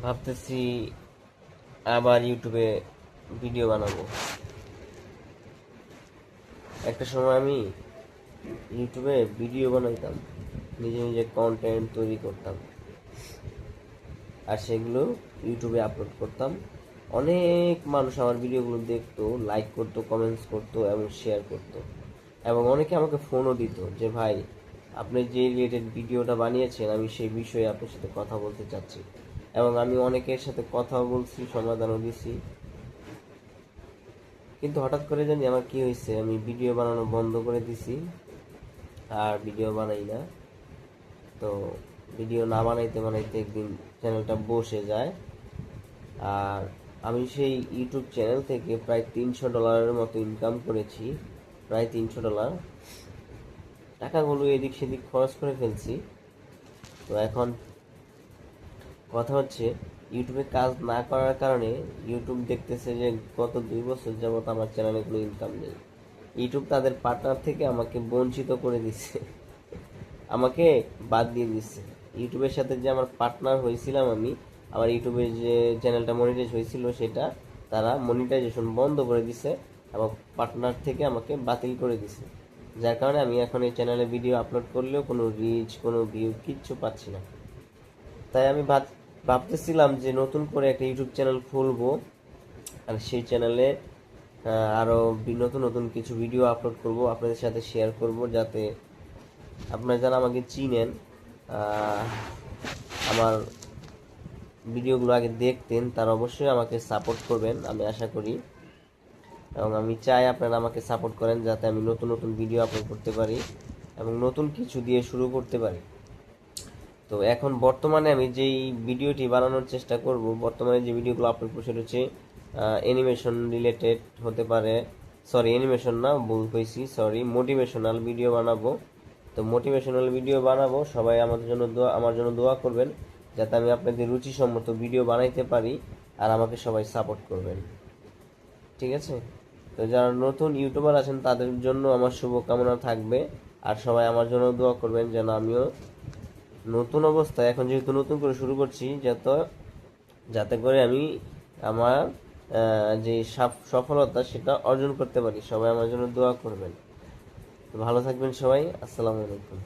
ভাবতেছি আবার ইউটিউবে ভিডিও বানাবো। একটা সময় আমি ইউটিউবে ভিডিও বানাইতাম, নিজে নিজে কন্টেন্ট তৈরি করতাম আর সেগুলো ইউটিউবে আপলোড করতাম। অনেক মানুষ আমার ভিডিওগুলো দেখতো, লাইক করতো, কমেন্টস করতো এবং শেয়ার করতো। এবং অনেকে আমাকে ফোনও দিত যে ভাই, আপনি যে রিলেটেড ভিডিওটা বানিয়েছেন আমি সেই বিষয়ে আপনার সাথে কথা বলতে চাচ্ছি। এবং আমি অনেকের সাথে কথা বলছি, সমাধানও দিছি। কিন্তু হঠাৎ করে জানি আমার কি হয়েছে, আমি ভিডিও বানানো বন্ধ করে দিছি, আর ভিডিও বানাই না। তো ভিডিও না বানাইতে বানাইতে একদিন চ্যানেলটা বসে যায়। আর আমি সেই ইউটিউব চ্যানেল থেকে প্রায় $300 মতো ইনকাম করেছি, প্রায় $300। টাকাগুলো এদিক সেদিক খরচ করে ফেলছি। তো এখন কথা হচ্ছে, ইউটিউবে কাজ না করার কারণে ইউটিউব দেখতেছে যে গত 2 বছর যাবত আমার চ্যানেলে কোনো ইনকাম নেই। ইউটিউব তাদের পার্টনার থেকে আমাকে বঞ্চিত করে দিচ্ছে, আমাকে বাদ দিয়ে দিচ্ছে। ইউটিউবের সাথে যে আমার পার্টনার হয়েছিলাম আমি, আমার ইউটিউবের যে চ্যানেলটা মনিটাইজ হয়েছিল সেটা তারা মনিটাইজেশন বন্ধ করে দিছে এবং পার্টনার থেকে আমাকে বাতিল করে দিছে। যার কারণে আমি এখন এই চ্যানেলে ভিডিও আপলোড করলেও কোনো রিচ, কোনো ভিউ কিচ্ছু পাচ্ছি না। তাই আমি ভাবতেছিলাম যে নতুন করে একটা ইউটিউব চ্যানেল খুলবো, আর সেই চ্যানেলে আরও নতুন নতুন কিছু ভিডিও আপলোড করব, আপনাদের সাথে শেয়ার করব, যাতে আপনারা যারা আমাকে চিনেন, আমার ভিডিওগুলো আগে দেখতেন, তারা অবশ্যই আমাকে সাপোর্ট করবেন আমি আশা করি। এবং আমি চাই আপনারা আমাকে সাপোর্ট করেন যাতে আমি নতুন নতুন ভিডিও আপলোড করতে পারি এবং নতুন কিছু দিয়ে শুরু করতে পারি। তো এখন বর্তমানে আমি যেই ভিডিওটি বানানোর চেষ্টা করব, বর্তমানে যে ভিডিওগুলো আপলোড করছি সেটা হচ্ছে অ্যানিমেশন রিলেটেড হতে পারে। সরি, অ্যানিমেশন না, ভুল কইছি, সরি, মোটিভেশনাল ভিডিও বানাবো। তো মোটিভেশনাল ভিডিও বানাবো, সবাই আমার জন্য দোয়া করবেন যাতে আমি আপনাদের রুচিসম্মত ভিডিও বানাইতে পারি আর আমাকে সবাই সাপোর্ট করবেন। ঠিক আছে? তো যারা নতুন ইউটিউবার আছেন তাদের জন্য আমার শুভকামনা থাকবে। আর সবাই আমার জন্য দোয়া করবেন যেন আমিও নতুন অবস্থায়, এখন যেহেতু নতুন করে শুরু করছি, যাতে করে আমি আমার যে সফলতা সেটা অর্জন করতে পারি। সবাই আমার জন্য দোয়া করবেন। ভালো থাকবেন সবাই। আসসালামু আলাইকুম,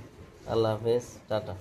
আল্লাহ হাফেজ, টাটা।